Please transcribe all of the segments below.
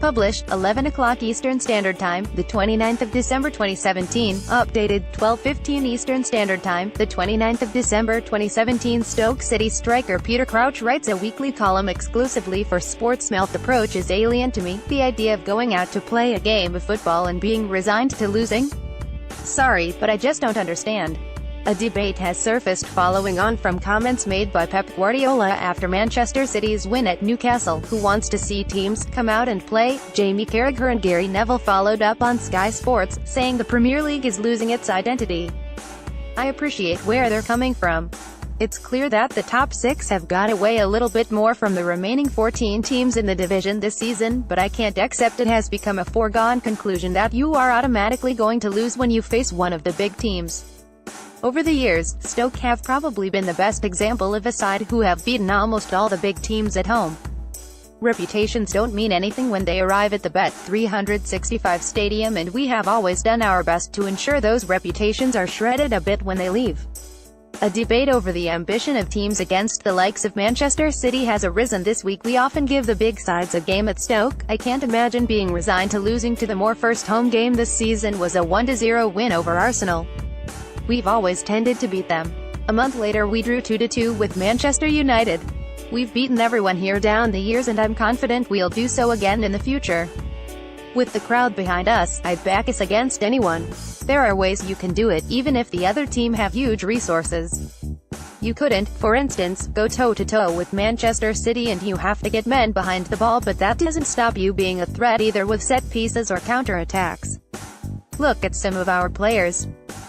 Published, 11 o'clock Eastern Standard Time, the 29th of December 2017. Updated, 12:15 Eastern Standard Time, the 29th of December 2017. Stoke City striker Peter Crouch writes a weekly column exclusively for SportsmailThe. The approach is alien to me, the idea of going out to play a game of football and being resigned to losing. Sorry, but I just don't understand. A debate has surfaced following on from comments made by Pep Guardiola after Manchester City's win at Newcastle, who wants to see teams come out and play. Jamie Carragher and Gary Neville followed up on Sky Sports, saying the Premier League is losing its identity. I appreciate where they're coming from. It's clear that the top 6 have got away a little bit more from the remaining 14 teams in the division this season, but I can't accept it has become a foregone conclusion that you are automatically going to lose when you face one of the big teams. Over the years, Stoke have probably been the best example of a side who have beaten almost all the big teams at home. Reputations don't mean anything when they arrive at the Bet365 stadium, and we have always done our best to ensure those reputations are shredded a bit when they leave. A debate over the ambition of teams against the likes of Manchester City has arisen this week. We often give the big sides a game at Stoke. I can't imagine being resigned to losing to them. Our first home game this season was a 1-0 win over Arsenal. We've always tended to beat them. A month later we drew 2-2 with Manchester United. We've beaten everyone here down the years, and I'm confident we'll do so again in the future. With the crowd behind us, I'd back us against anyone. There are ways you can do it, even if the other team have huge resources. You couldn't, for instance, go toe-to-toe with Manchester City, and you have to get men behind the ball, but that doesn't stop you being a threat either with set pieces or counter-attacks. Look at some of our players.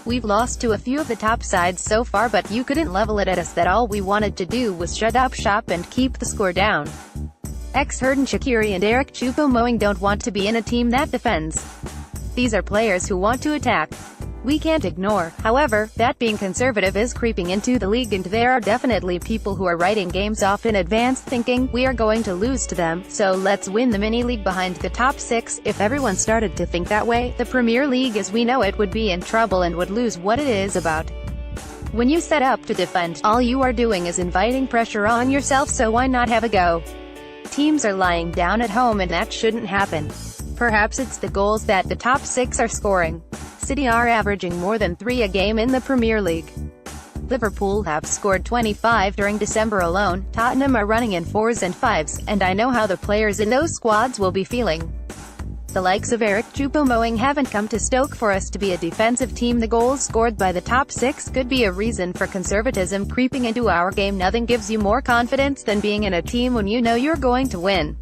We've lost to a few of the top sides so far, but you couldn't level it at us that all we wanted to do was shut up shop and keep the score down. Xherdan Shaqiri and Eric Choupo-Moting don't want to be in a team that defends. These are players who want to attack. We can't ignore, however, that being conservative is creeping into the league, and there are definitely people who are writing games off in advance thinking, we are going to lose to them, so let's win the mini-league behind the top 6. If everyone started to think that way, the Premier League as we know it would be in trouble and would lose what it is about. When you set up to defend, all you are doing is inviting pressure on yourself, so why not have a go? Teams are lying down at home, and that shouldn't happen. Perhaps it's the goals that the top 6 are scoring. City are averaging more than 3 a game in the Premier League. Liverpool have scored 25 during December alone. Tottenham are running in 4s and 5s, and I know how the players in those squads will be feeling. The likes of Eric Choupo-Moting haven't come to Stoke for us to be a defensive team. The goals scored by the top 6 could be a reason for conservatism creeping into our game. Nothing gives you more confidence than being in a team when you know you're going to win.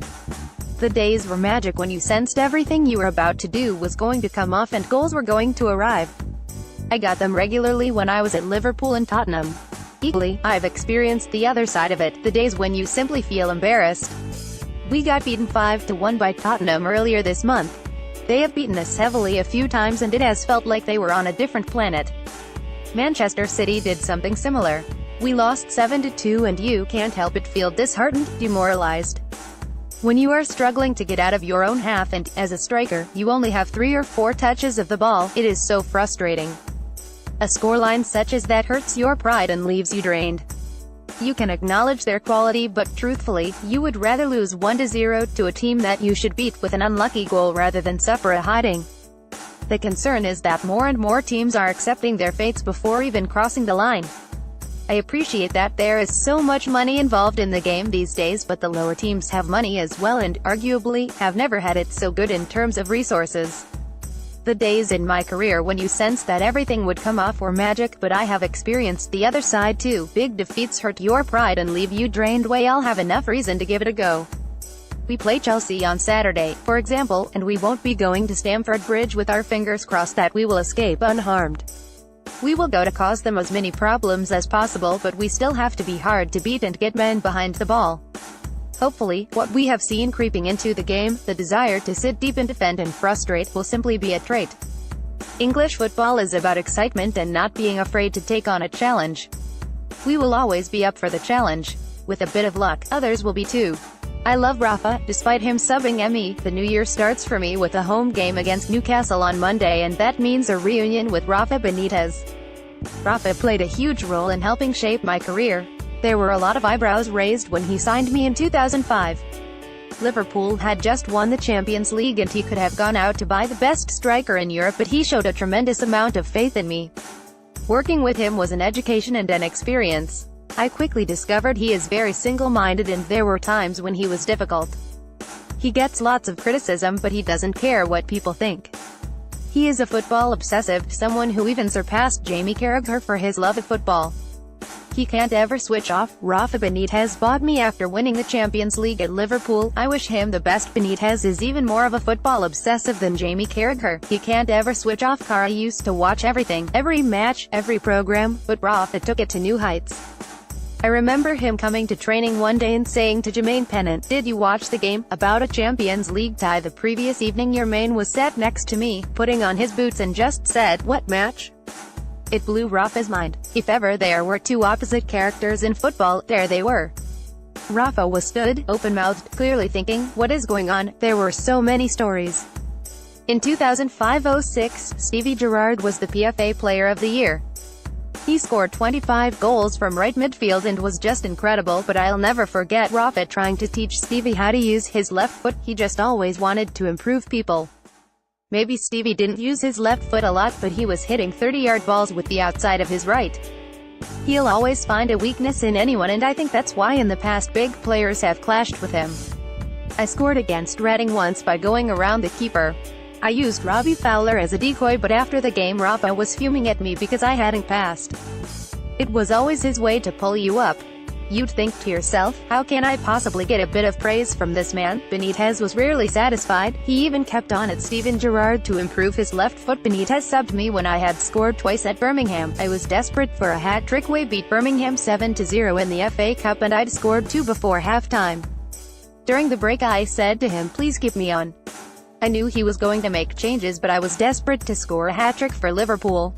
The days were magic when you sensed everything you were about to do was going to come off and goals were going to arrive. I got them regularly when I was at Liverpool and Tottenham. Equally, I've experienced the other side of it, the days when you simply feel embarrassed. We got beaten 5-1 by Tottenham earlier this month. They have beaten us heavily a few times, and it has felt like they were on a different planet. Manchester City did something similar. We lost 7-2, and you can't help but feel disheartened, demoralized. When you are struggling to get out of your own half and, as a striker, you only have 3 or 4 touches of the ball, it is so frustrating. A scoreline such as that hurts your pride and leaves you drained. You can acknowledge their quality, but truthfully, you would rather lose 1-0 to a team that you should beat with an unlucky goal rather than suffer a hiding. The concern is that more and more teams are accepting their fates before even crossing the line. I appreciate that there is so much money involved in the game these days, but the lower teams have money as well and, arguably, have never had it so good in terms of resources. The days in my career when you sensed that everything would come off were magic, but I have experienced the other side too. Big defeats hurt your pride and leave you drained. We all have enough reason to give it a go. We play Chelsea on Saturday, for example, and we won't be going to Stamford Bridge with our fingers crossed that we will escape unharmed. We will go to cause them as many problems as possible, but we still have to be hard to beat and get men behind the ball. Hopefully, what we have seen creeping into the game, the desire to sit deep and defend and frustrate, will simply be a trait. English football is about excitement and not being afraid to take on a challenge. We will always be up for the challenge. With a bit of luck, others will be too. I love Rafa, despite him subbing me. The new year starts for me with a home game against Newcastle on Monday, and that means a reunion with Rafa Benitez. Rafa played a huge role in helping shape my career. There were a lot of eyebrows raised when he signed me in 2005. Liverpool had just won the Champions League and he could have gone out to buy the best striker in Europe, but he showed a tremendous amount of faith in me. Working with him was an education and an experience. I quickly discovered he is very single-minded and there were times when he was difficult. He gets lots of criticism but he doesn't care what people think. He is a football obsessive, someone who even surpassed Jamie Carragher for his love of football. He can't ever switch off. Rafa Benitez bought me after winning the Champions League at Liverpool. I wish him the best. Benitez is even more of a football obsessive than Jamie Carragher. He can't ever switch off. Cara used to watch everything, every match, every program, but Rafa took it to new heights. I remember him coming to training one day and saying to Jermaine Pennant, "Did you watch the game? About a Champions League tie the previous evening. Jermaine was sat next to me, putting on his boots and just said, 'What match?' It blew Rafa's mind. If ever there were two opposite characters in football, there they were. Rafa was stood, open-mouthed, clearly thinking, what is going on? There were so many stories." In 2005-06, Stevie Gerrard was the PFA Player of the Year. He scored 25 goals from right midfield and was just incredible, but I'll never forget Rafa trying to teach Stevie how to use his left foot. He just always wanted to improve people. Maybe Stevie didn't use his left foot a lot, but he was hitting 30-yard balls with the outside of his right. He'll always find a weakness in anyone, and I think that's why in the past big players have clashed with him. I scored against Reading once by going around the keeper. I used Robbie Fowler as a decoy, but after the game Rafa was fuming at me because I hadn't passed. It was always his way to pull you up. You'd think to yourself, how can I possibly get a bit of praise from this man? Benitez was rarely satisfied. He even kept on at Steven Gerrard to improve his left foot. Benitez subbed me when I had scored twice at Birmingham. I was desperate for a hat-trick. We beat Birmingham 7-0 in the FA Cup and I'd scored 2 before half-time. During the break I said to him, please keep me on. I knew he was going to make changes, but I was desperate to score a hat-trick for Liverpool.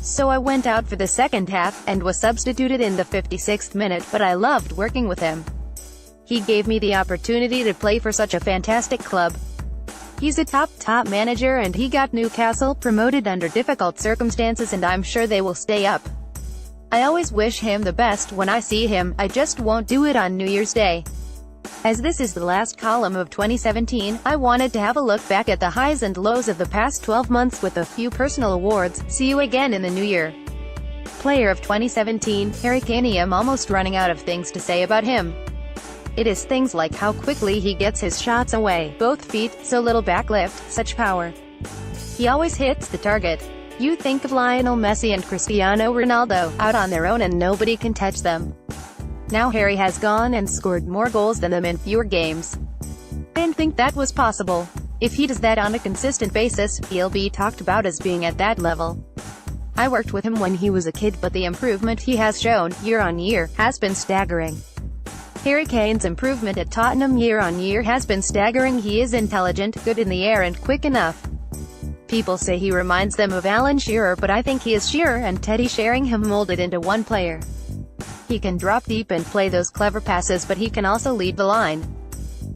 So I went out for the second half, and was substituted in the 56th minute, but I loved working with him. He gave me the opportunity to play for such a fantastic club. He's a top manager and he got Newcastle promoted under difficult circumstances and I'm sure they will stay up. I always wish him the best when I see him, I just won't do it on New Year's Day. As this is the last column of 2017, I wanted to have a look back at the highs and lows of the past 12 months with a few personal awards. See you again in the new year. Player of 2017, Harry Kane. I'm almost running out of things to say about him. It is things like how quickly he gets his shots away, both feet, so little backlift, such power. He always hits the target. You think of Lionel Messi and Cristiano Ronaldo, out on their own and nobody can touch them. Now Harry has gone and scored more goals than them in fewer games. I didn't think that was possible. If he does that on a consistent basis, he'll be talked about as being at that level. I worked with him when he was a kid, but the improvement he has shown, year on year, has been staggering. Harry Kane's improvement at Tottenham year on year has been staggering. He is intelligent, good in the air and quick enough. People say he reminds them of Alan Shearer, but I think he is Shearer and Teddy Sheringham molded into one player. He can drop deep and play those clever passes, but he can also lead the line.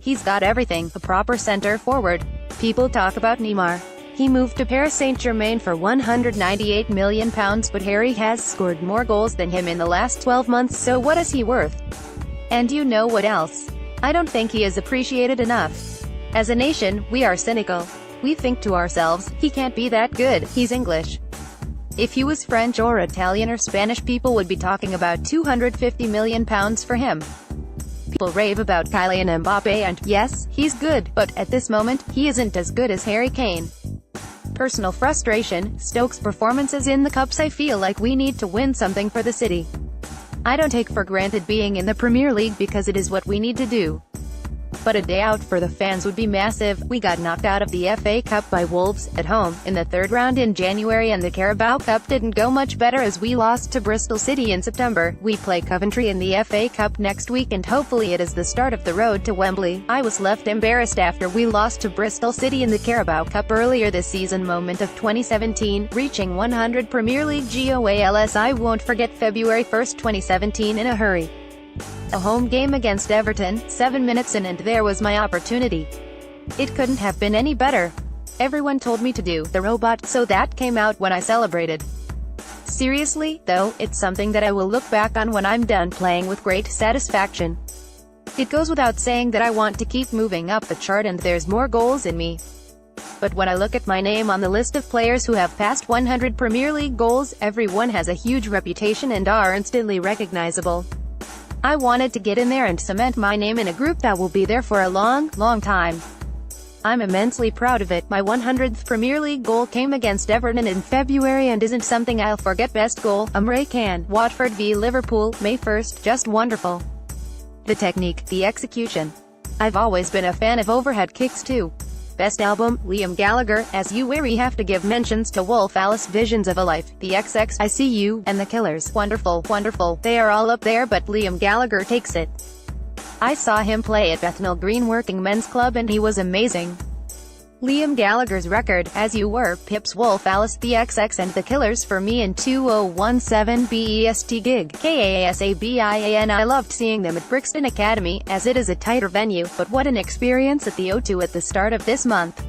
He's got everything, a proper center forward. People talk about Neymar. He moved to Paris Saint-Germain for £198 million, but Harry has scored more goals than him in the last 12 months, so what is he worth? And you know what else? I don't think he is appreciated enough. As a nation, we are cynical. We think to ourselves, he can't be that good, he's English. If he was French or Italian or Spanish, people would be talking about £250 million for him. People rave about Kylian Mbappé and, yes, he's good, but at this moment, he isn't as good as Harry Kane. Personal frustration, Stoke's performances in the Cups. I feel like we need to win something for the city. I don't take for granted being in the Premier League because it is what we need to do. But a day out for the fans would be massive. We got knocked out of the FA Cup by Wolves, at home, in the third round in January, and the Carabao Cup didn't go much better as we lost to Bristol City in September. We play Coventry in the FA Cup next week and hopefully it is the start of the road to Wembley. I was left embarrassed after we lost to Bristol City in the Carabao Cup earlier this season. Moment of 2017, reaching 100 Premier League goals. I won't forget February 1st, 2017 in a hurry. A home game against Everton, 7 minutes in and there was my opportunity. It couldn't have been any better. Everyone told me to do the robot, so that came out when I celebrated. Seriously, though, it's something that I will look back on when I'm done playing with great satisfaction. It goes without saying that I want to keep moving up the chart and there's more goals in me. But when I look at my name on the list of players who have passed 100 Premier League goals, everyone has a huge reputation and are instantly recognizable. I wanted to get in there and cement my name in a group that will be there for a long, long time. I'm immensely proud of it. My 100th Premier League goal came against Everton in February and isn't something I'll forget. Best goal, Emre Can, Watford v Liverpool, May 1st, just wonderful. The technique, the execution. I've always been a fan of overhead kicks too. Best album, Liam Gallagher, As You Weary. Have to give mentions to Wolf Alice, Visions of a Life, The XX, I See You, and The Killers. Wonderful, wonderful. They are all up there but Liam Gallagher takes it. I saw him play at Bethnal Green Working Men's Club and he was amazing. Liam Gallagher's record, As You Were, Pips, Wolf Alice, The XX and The Killers for me in 2017 BEST gig, KASABIAN. I loved seeing them at Brixton Academy, as it is a tighter venue, but what an experience at the O2 at the start of this month.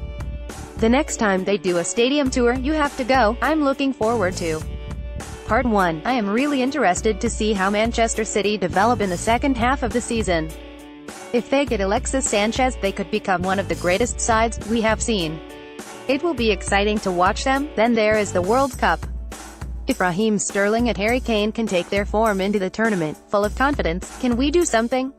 The next time they do a stadium tour, you have to go. I'm looking forward to. Part 1. I am really interested to see how Manchester City develop in the second half of the season. If they get Alexis Sanchez, they could become one of the greatest sides we have seen. It will be exciting to watch them. Then there is the World Cup. If Raheem Sterling and Harry Kane can take their form into the tournament, full of confidence, can we do something?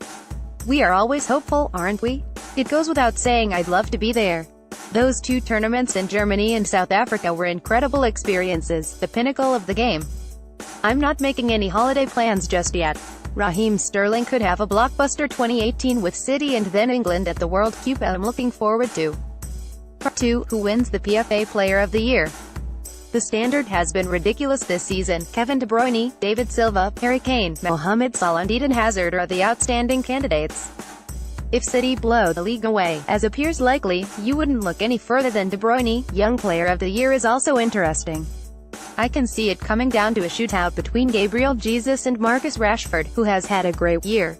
We are always hopeful, aren't we? It goes without saying I'd love to be there. Those two tournaments in Germany and South Africa were incredible experiences, the pinnacle of the game. I'm not making any holiday plans just yet. Raheem Sterling could have a blockbuster 2018 with City and then England at the World Cup I'm looking forward to. Part 2. Who wins the PFA Player of the Year? The standard has been ridiculous this season. Kevin De Bruyne, David Silva, Harry Kane, Mohamed Salah and Eden Hazard are the outstanding candidates. If City blow the league away, as appears likely, you wouldn't look any further than De Bruyne. Young Player of the Year is also interesting. I can see it coming down to a shootout between Gabriel Jesus and Marcus Rashford, who has had a great year.